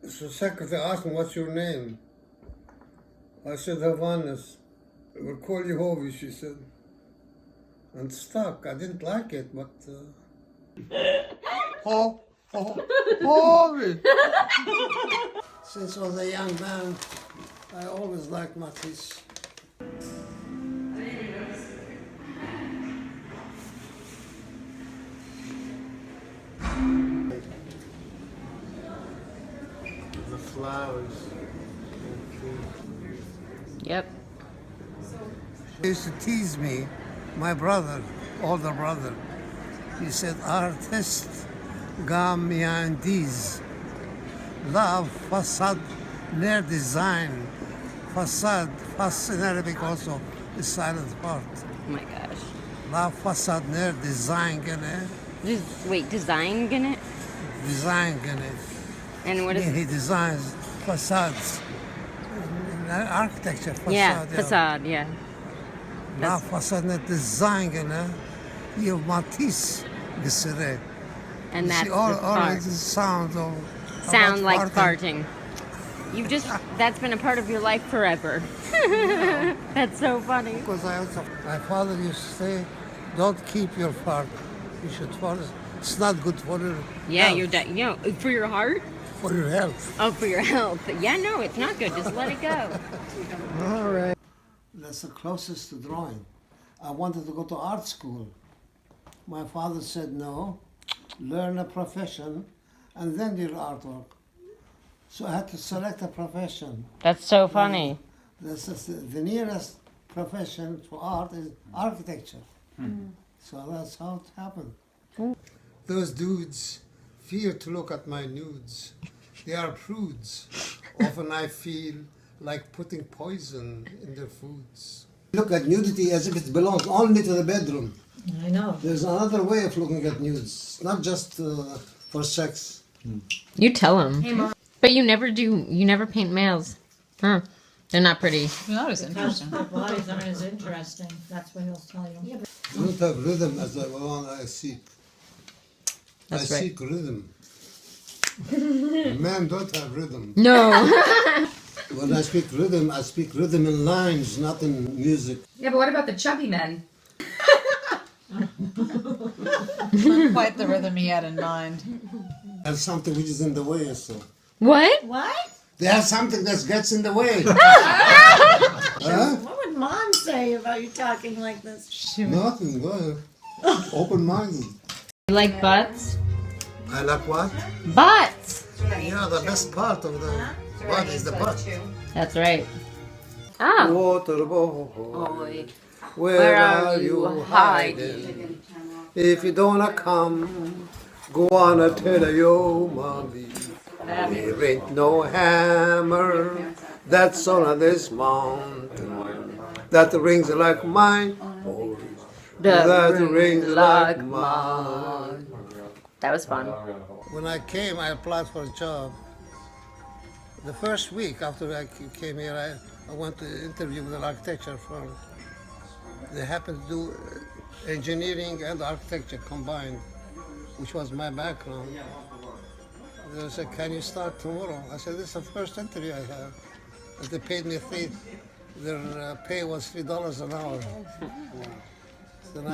So secretary asked me, what's your name? I said, Hovhannes. We'll call you Hovi, she said. And stuck. I didn't like it, but... Hovi! Since I was a young man, I always liked Matisse. The flowers. Yep. He used to tease me, my brother, older brother. He said, artist gamiandis, love, facade, near design. Facade, in Arabic also is silent part. Oh my gosh. La facade near design gane, Wait, design in it? design gane. And what is He designs facades, architecture facade. Yeah, facade, yeah. La facade near design gane, you Matisse gesere. And that's all the fart. it sounds of Sound about like farting. You've just, that's been a part of your life forever. That's so funny. Because my father used to say, don't keep your fart. You should fart. It's not good for your Yeah, health. for your heart? For your health. Oh, for your health. Yeah, no, it's not good. Just let it go. All right. That's the closest to drawing. I wanted to go to art school. My father said, no, learn a profession and then do artwork. So I had to select a profession. That's so funny. This is the nearest profession for art is architecture. So that's how it happened. Those dudes fear to look at my nudes. They are prudes. Often I feel like putting poison in their foods. Look at nudity as if it belongs only to the bedroom. I know. There's another way of looking at nudes. It's not just for sex. You tell him. Hey, Mom. But you never paint males. Huh. They're not pretty. That was interesting. Their bodies aren't as interesting. That's what he'll tell you. Yeah, I don't have rhythm as the one I seek. That's I right. seek rhythm. Men don't have rhythm. No. When I speak rhythm in lines, not in music. Yeah, but what about the chubby men? Not quite the rhythm he had in mind. That's something which is in the way, so. What? What? They have something that gets in the way. Huh? What would Mom say about you talking like this? Nothing, go ahead. Open-minded. You like butts? I like what? Butts! Yeah, the best part of the body is the butt. That's right. Oh. Water boy, Where where are are you you hiding? If you don't come, go on and tell your mommy. There ain't no hammer that's on this mountain that rings like mine. That rings like mine. That was fun. When I came, I applied for a job. The first week after I came here, I went to interview with an architecture firm. They happened to do engineering and architecture combined, which was my background. They said, can you start tomorrow? I said, this is the first interview I have. And they paid me their pay was $3 an hour. Then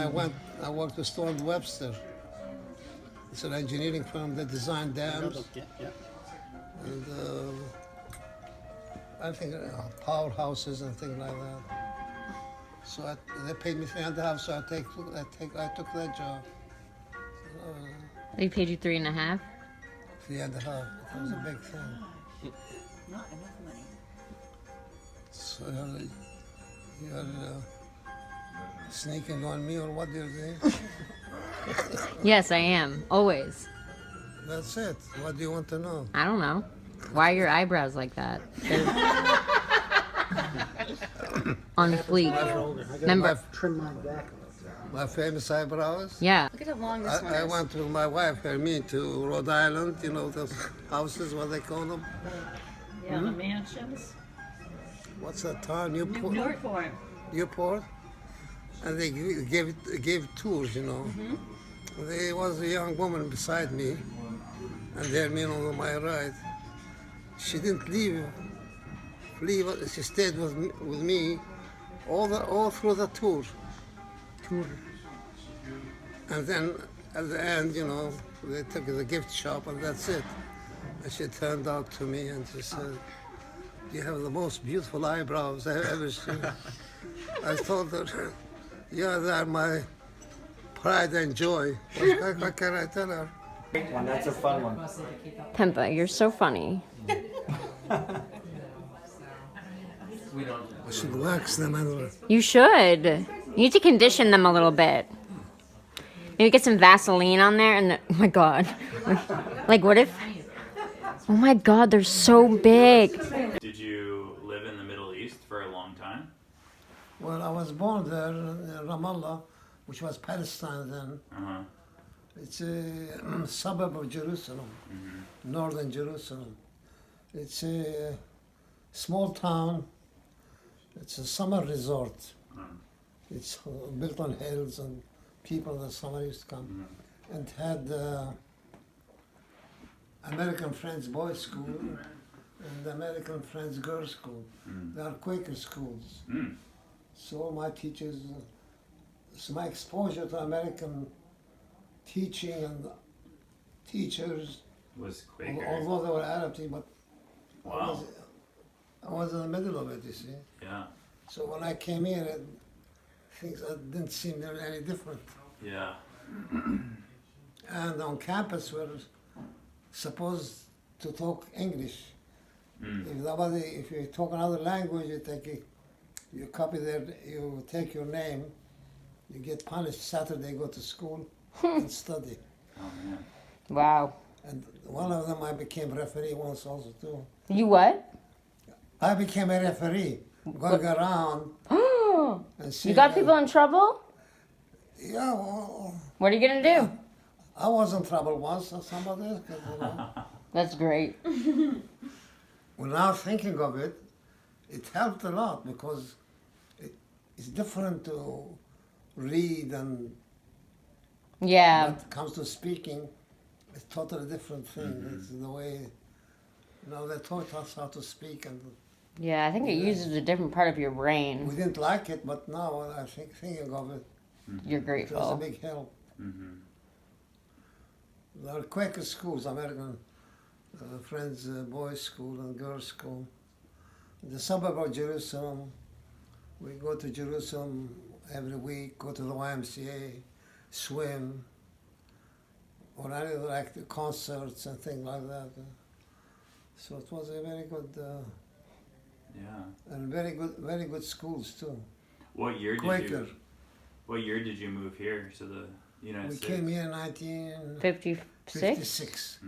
I worked with Stone Webster. It's an engineering firm that designed dams. And I think powerhouses and things like that. So they paid me $3.50, so I took that job. They paid you 3.5? $3.50. It was a big thing. Not enough money. So you're sneaking on me, or what do you think? Yes, I am. Always. That's it. What do you want to know? I don't know. Why are your eyebrows like that? They're on fleek. Remember? My famous eyebrows? Yeah. Look at how long this one I is. went with my wife, Hermine, to Rhode Island, you know, those houses, what they call them. Yeah, the mansions. What's that town? Newport? Newport. Newport? And they gave tours, you know. There was a young woman beside me, and Hermine on my right. she didn't leave. She stayed with me all through the tour. And then at the end, they took the gift shop and that's it. And she turned out to me and she said, "You have the most beautiful eyebrows I've ever seen." I told her, "Yeah, they're my pride and joy." What can I tell her? One, that's a fun one. Penpa, you're so funny. I should wax them and You should. You need to condition them a little bit. Maybe get some Vaseline on there and oh my god. Like what if oh my god, they're so big. Did you live in the Middle East for a long time? well, I was born there in Ramallah, which was Palestine then. Uh-huh. It's a suburb of Jerusalem, northern Jerusalem. It's a small town. It's a summer resort. It's built on hills and people in the summer used to come. And had American Friends Boys School and American Friends Girls School. They are Quaker schools. So all my teachers, so my exposure to American teaching and teachers, Was Quaker. although they were Arab, but Wow. I was in the middle of it, you see. Yeah. So when I came here, things didn't seem any different. Yeah. And on campus, we're supposed to talk English. If you talk another language, you copy you take your name, you get punished. Saturday, go to school and study. Oh man. Wow. And one of them, I became referee once also too. You what? I became a referee, going around and see. You got people in trouble? Yeah, well, What are you gonna do? I was in trouble once, or somebody else. 'Cause, That's great. well, now thinking of it, it helped a lot because it's different to read and Yeah. when it comes to speaking, it's totally different thing. It's the way, they taught us how to speak and Yeah, I think it uses a different part of your we brain. didn't like it, but now I think thinking of it, You're it was a grateful. big help. There are Quaker schools, American Friends Boys School and Girls School. In the suburb of Jerusalem, we go to Jerusalem every week, go to the YMCA, swim, or any like the concerts and things like that. So it was a very good Yeah. and very good schools too. What year did Quaker. you? What year did you move here to the United We States? came here in 1956. 56?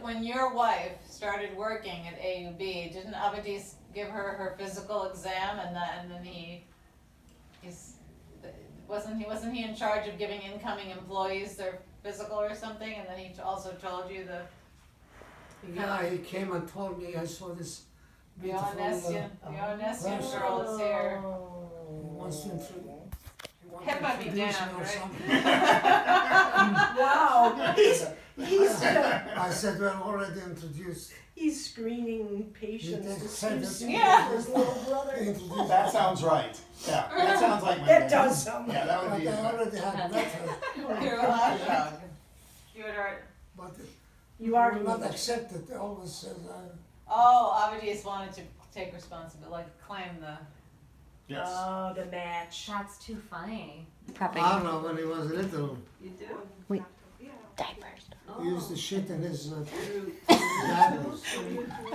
When your wife started working at AUB, didn't Abadis give her physical exam and then wasn't he in charge of giving incoming employees their physical or something, and then he also told you the Yeah, he came and told me I saw this beautiful. Hovhannes girl is here. He wants to Penpa be introduce damned, me or right? something. Wow. I said, we're already introduced. He's screening patients to see Yeah. if Yeah. his little brother. Introduced. That sounds right. Yeah, that sounds like my That dad. does sound Yeah, that would But be. I already had met her. You're a lapdog. You had heard. But You I already will not know. accept it. They always says, Oh, Abadis wanted to take responsibility, like claim the. Yes. Oh, the match. That's too funny. I don't know, when he was little, Diapers. he used to shit in his diapers.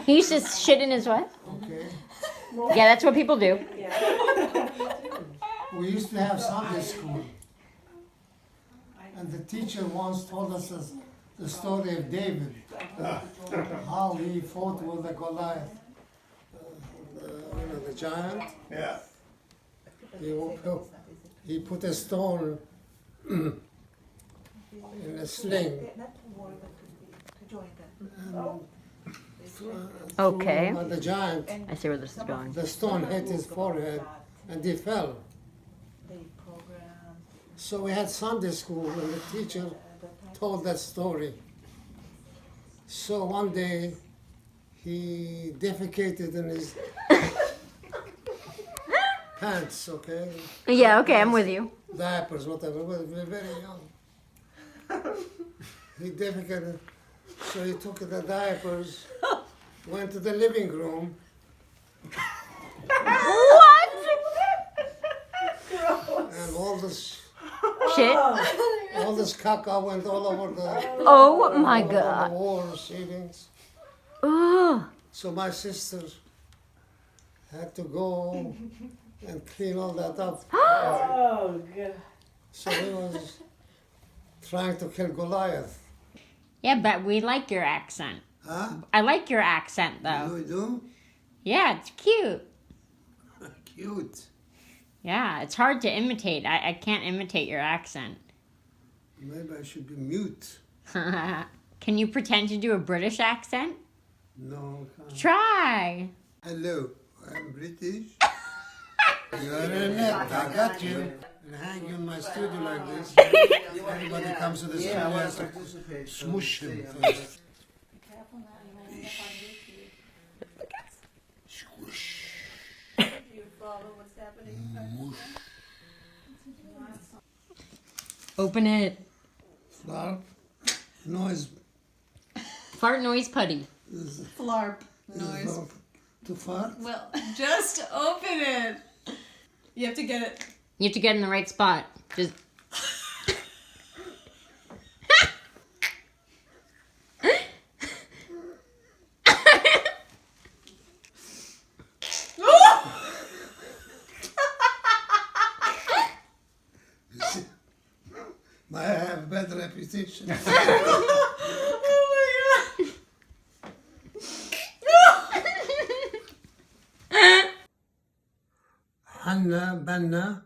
He used to shit in his what? Okay. Yeah, that's what people do. We used to have Sunday school. And the teacher once told us the story of David, how he fought with the Goliath, the giant. Yeah. He put a stone in a sling. Okay. And the giant, I see where this is going. the stone hit his forehead and he fell. So we had Sunday school and the teacher told that story. So one day he defecated in his pants, okay? Yeah, okay, I'm with you. Diapers, whatever, but we're very young. He defecated, so he took the diapers, went to the living room. What? And all this Shit. caca went all over the, Oh my all over the god. walls, ceilings. Ugh. So my sister had to go and clean all that up. Oh, God. So he was trying to kill Goliath. Yeah, but we like your accent. Huh? I like your accent though. You do? Yeah, it's cute. Cute. Yeah, it's hard to imitate. I can't imitate your accent. Maybe I should be mute. Can you pretend to do a British accent? No, I can't. Try. Hello, I'm British. You're in it, I got you. And hang you in my studio like this. Everybody comes to the studio has to smoosh him first. Careful now, you might end up on YouTube. Squish. Do you follow what's happening? Open it. Flarp. Noise. Fart noise putty. Flarp Is noise. not to fart. Well, just open it. You have to get it. You have to get in the right spot. Just. I have a bad reputation. Hanna, Banna,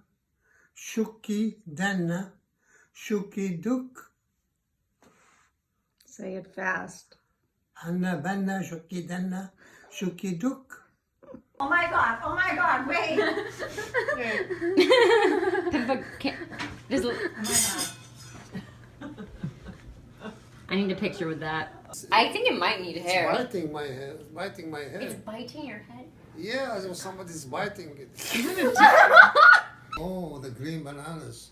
Shuki, Danna, Shuki, Duk. Say it fast. Hanna, Banna, Shuki, Danna, Shuki, Duk. Oh, my God, wait. Penpa, just, I need a picture with that. I think it might need It's hair. biting my hair. It's biting my hair. It's biting your head. Yeah, as if somebody's biting it. Oh, the green bananas.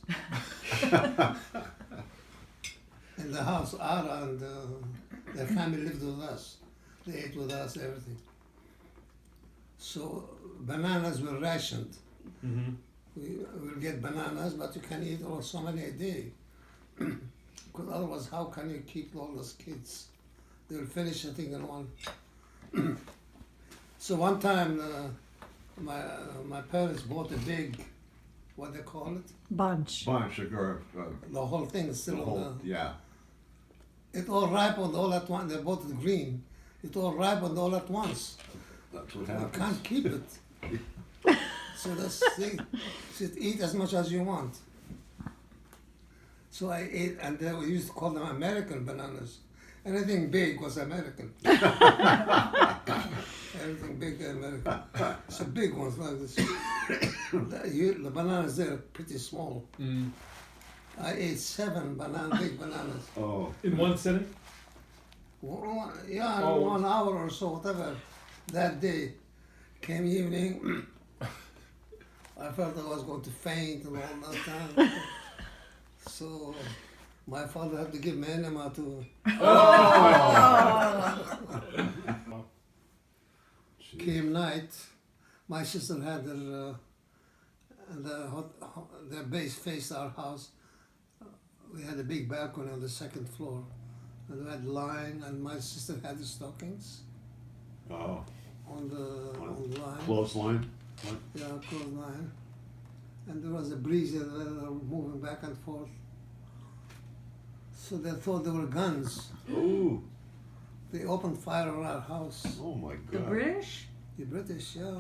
In the house, Ara and their family lived with us. They ate with us, everything. So bananas were rationed. We will get bananas, but you can eat so many a day. Because otherwise, how can you keep all those kids? They'll finish the thing in one. So one time, my parents bought a big, what they call it? Bunch. Bunch of The whole thing is still on yeah. it all ripened all at once. They bought it green. It all ripened all at once. That's what You happens. can't keep it. So that's the thing. You should eat as much as you want. So I ate, and we used to call them American bananas. Anything big was American. Everything big American. So big ones like this. The bananas there are pretty small. I ate 7 big bananas. Oh, In one sitting? Yeah, Oh. 1 hour or so, whatever. That day came evening. I felt I was going to faint and all that time. So my father had to give me enema to. Came night, my sister had their base faced our house. We had a big balcony on the 2nd floor, and we had line, and my sister had the stockings oh, on the line. clothesline. Yeah, close line. And there was a breeze that were moving back and forth. So they thought they were guns. Ooh, They opened fire on our house. oh my The God. British? The British, yeah.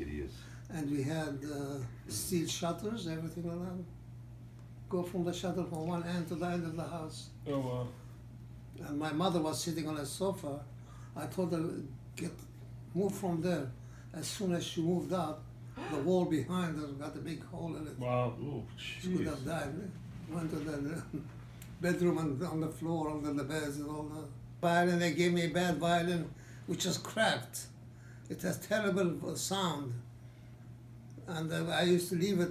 Idiots. And we had steel shutters, everything like that. Go from the shutter from one end to the end of the house. Oh, wow. And my mother was sitting on a sofa. I told her, move from there. As soon as she moved out, the wall behind her got a big hole in it. Wow. Oh, She would jeez. have died. Went to the bedroom and on the floor under the beds and all that. Violin, they gave me a bad violin. which is cracked. It has terrible sound. And I used to leave it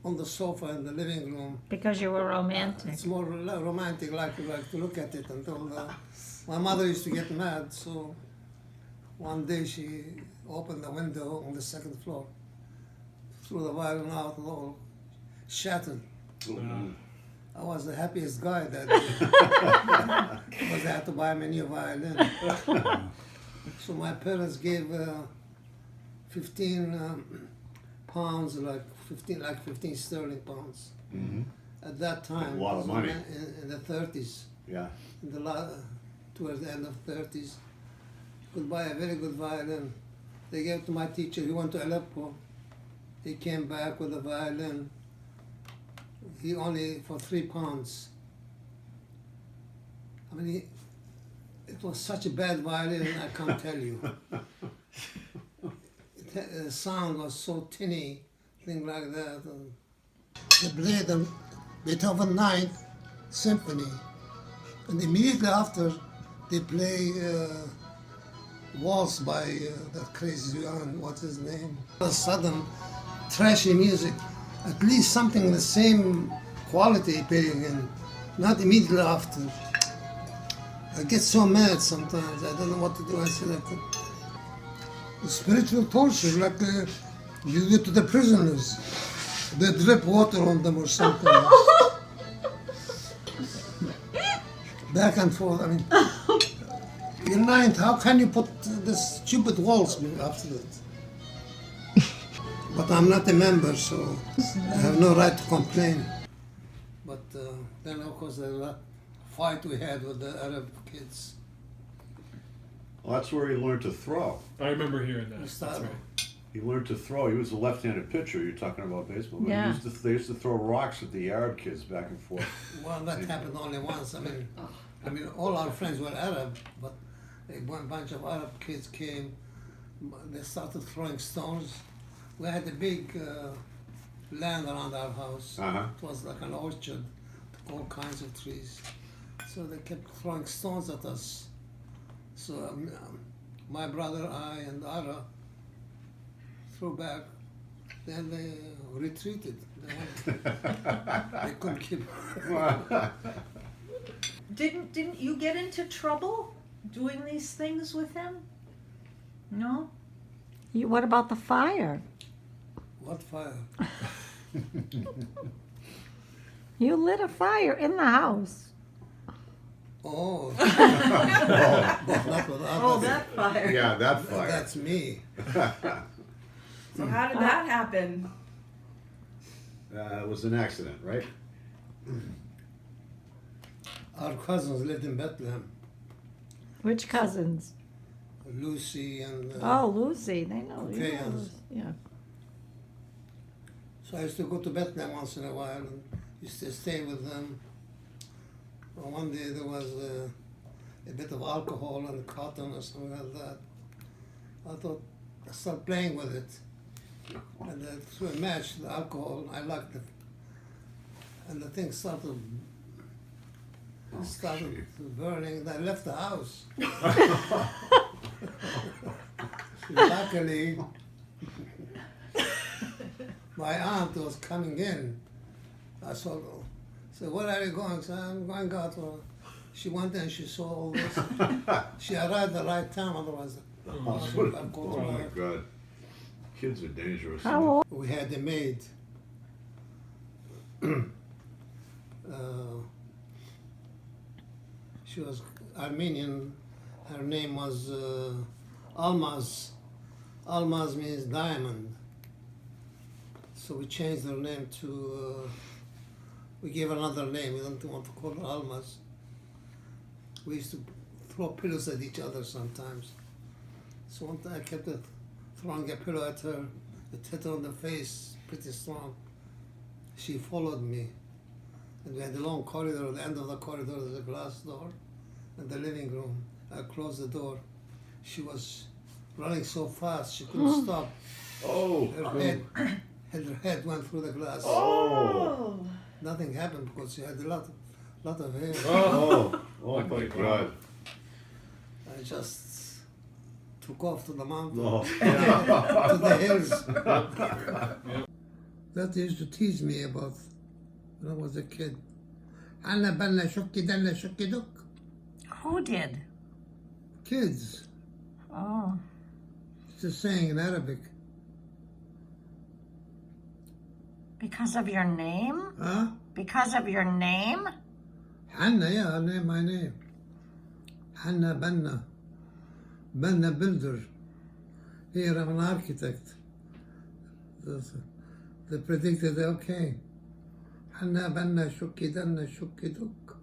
on the sofa in the living room. Because you were romantic. It's more romantic, like to look at it until my mother used to get mad. So one day she opened the window on the second floor, threw the violin out, and all shattered. I was the happiest guy that day because I had to buy me a new violin. So my parents gave 15 pounds, like 15 sterling pounds. Mm-hmm. At that time, A lot of money. in the 30s, Yeah. towards the end of 30s, you could buy a very good violin. They gave it to my teacher. He went to Aleppo. He came back with a violin. He only for £3. I mean, it was such a bad violin, I can't tell you. The sound was so tinny, thing like that. And they played the Beethoven Ninth Symphony, and immediately after they play Waltz by that crazy what's his name? All of a sudden, trashy music, at least something the same quality playing in, not immediately after. I get so mad sometimes, I don't know what to do. I say like spiritual torture, like you do to the prisoners. They drip water on them or something. Back and forth, I mean, you're ninth, how can you put this stupid waltz after it? But I'm not a member, so I have no right to complain. But then, of course, the fight we had with the Arab kids. Well, that's where he learned to throw. I remember hearing that. We That's started. right. He learned to throw. He was a left-handed pitcher. You're talking about baseball. But Yeah. they used to throw rocks at the Arab kids back and forth. Well, that happened only once. I mean, all our friends were Arab, but a bunch of Arab kids came. They started throwing stones. We had a big land around our house. Uh-huh. It was like an orchard, all kinds of trees. So they kept throwing stones at us. So my brother, I, and Ara threw back. Then they retreated. They couldn't keep. Didn't you get into trouble doing these things with him? No? What about the fire? What fire? You lit a fire in the house. Oh. But not with others. fire. Yeah, that fire. That's me. So how did that happen? It was an accident, right? Our cousins lived in Bethlehem. Which cousins? Lucy and. Oh, Lucy. They know. You Okay, know yes. Lucy. Yeah. So I used to go to Bethlehem once in a while and used to stay with them. Well, one day there was a bit of alcohol and cotton or something like that. I thought I started playing with it, and through a match, the alcohol, I liked it, and the thing started burning. And I left the house. Luckily, my aunt was coming in. I said, where are you going? So I'm going out. She went in, she saw all this. She arrived at the right time, otherwise I'd go to Oh my her. God. Kids are dangerous. How old? We had a maid. She was Armenian. Her name was Almaz. Almaz means diamond. So we changed her name to, we gave her another name. We don't want to call her Almaz. We used to throw pillows at each other sometimes. So one time I kept throwing a pillow at her. It hit her on the face pretty strong. She followed me. And we had a long corridor. At the end of the corridor, there's a glass door in the living room. I closed the door. She was running so fast, she couldn't stop. Oh. Her head went through the glass. Oh. Nothing happened because she had a lot of hair. Oh. Oh my God. I just took off to the mountain, Oh. to the hills. That they used to tease me about when I was a kid. Anna banna shukki danna shukki duk. Who did? Kids. Oh. It's a saying in Arabic. Because of your name? Huh? Because of your name? Hanna, yeah, my name. Hanna Banna. Banna builder. Here I'm an architect. They predicted, okay. Hanna Banna shukki danna shukki duk.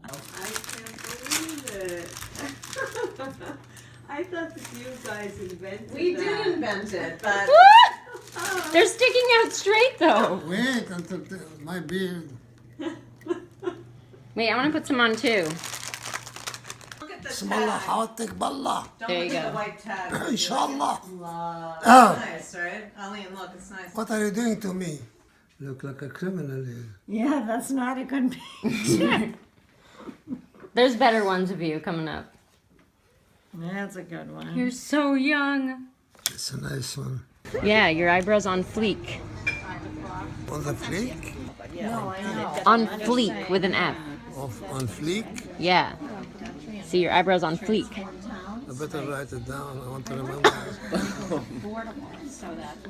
I can't believe it. I thought that you guys invented We that. did invent it, but They're sticking out straight though. Wait until my beard. Wait, I want to put some on too. look at the Smallah tag. hawatik ballah. Don't There look you at go. the white tag. Inshallah. Wow. Oh. Nice, right? Eileen, look, it's nice. What are you doing to me? Look like a criminal here. Yeah, that's not a good picture. There's better ones of you coming up. That's a good one. You're so young. It's a nice one. Yeah, your eyebrows on fleek. On the fleek? No, I know. On fleek with an F. On fleek? Yeah. See, your eyebrows on fleek. I better write it down. I want to remember.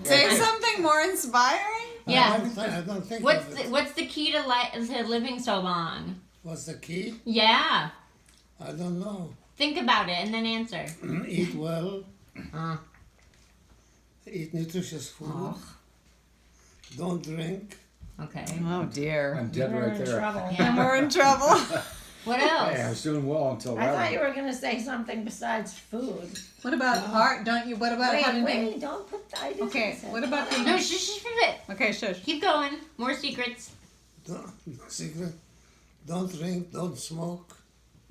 Say something more inspiring. Yeah. I don't think What's of the, it. what's the key to living so long? What's the key? Yeah. I don't know. Think about it and then answer. Eat well. Uh. Eat nutritious food. Don't drink. Okay. Oh dear. I'm dead right there. And we're in trouble. What Hey, I else? was doing well until I thought that. you were going to say something besides food. What about heart? Don't you? What about having? Wait, don't put the ideas. Okay. What about the? No, shush. Okay, shush. Keep going. More secrets. Don't, secret. Don't drink. Don't smoke.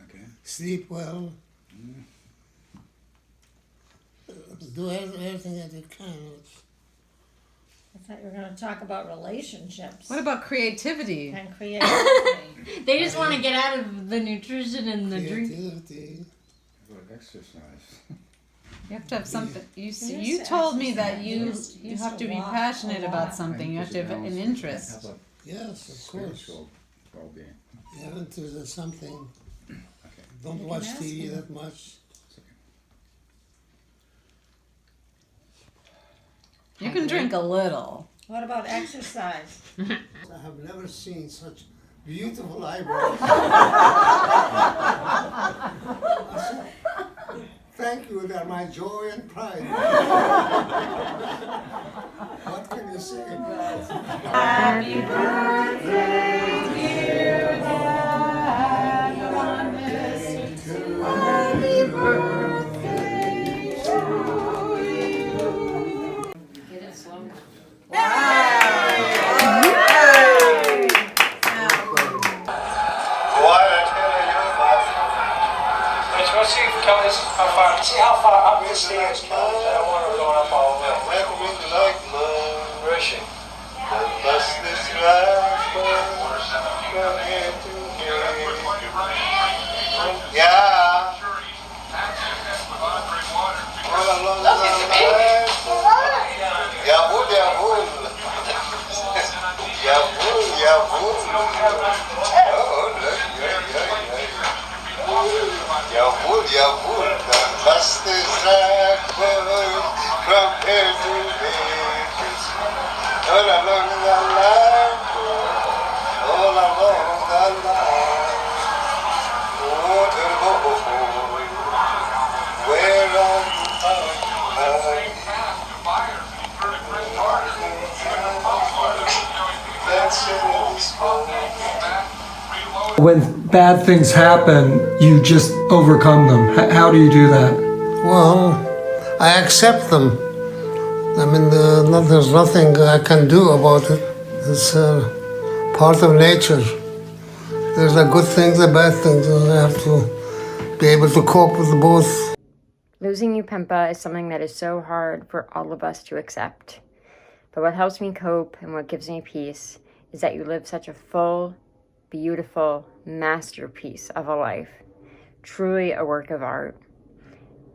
Okay. Sleep well. Do everything that you can. I thought you were going to talk about relationships What about creativity? and creativity. They just want to get out of the nutrition and the drink. Creativity. Good exercise. You have to have something. You Yes, you told me that you exercise. you Yes, have to a be lot, passionate a about lot. something. You have to have an interest. How about Yes, of course. spiritual well-being? You have interested in something. Okay. Don't You watch can ask TV him. that much. It's okay. You can drink a little. What about exercise? I have never seen such beautiful eyebrows. Thank you, they're my joy and pride. What can you say? Happy birthday, dear Hovhannes. Happy birthday to you. Get it slow. Let's see, Kelly, how far. See how far up the stairs, Kelly. I don't want her going up all the way. Where is she? Yeah. Yabul, yabul. Yabul, yabul. Oh, look, yeah. Yabul, yabul. The dust is backward from here to there. All along the line. All along the line. Water boy. Where are you? When bad things happen, you just overcome them. How do you do that? Well, I accept them. I mean, there's nothing I can do about it. It's part of nature. There's the good things, the bad things, and I have to be able to cope with both. Losing you, Penpa, is something that is so hard for all of us to accept. But what helps me cope and what gives me peace is that you live such a full, beautiful masterpiece of a life. Truly a work of art.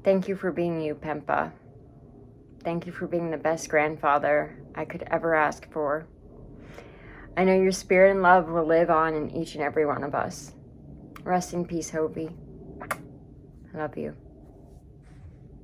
Thank you for being you, Penpa. Thank you for being the best grandfather I could ever ask for. I know your spirit and love will live on in each and every one of us. Rest in peace, Hovie. I love you.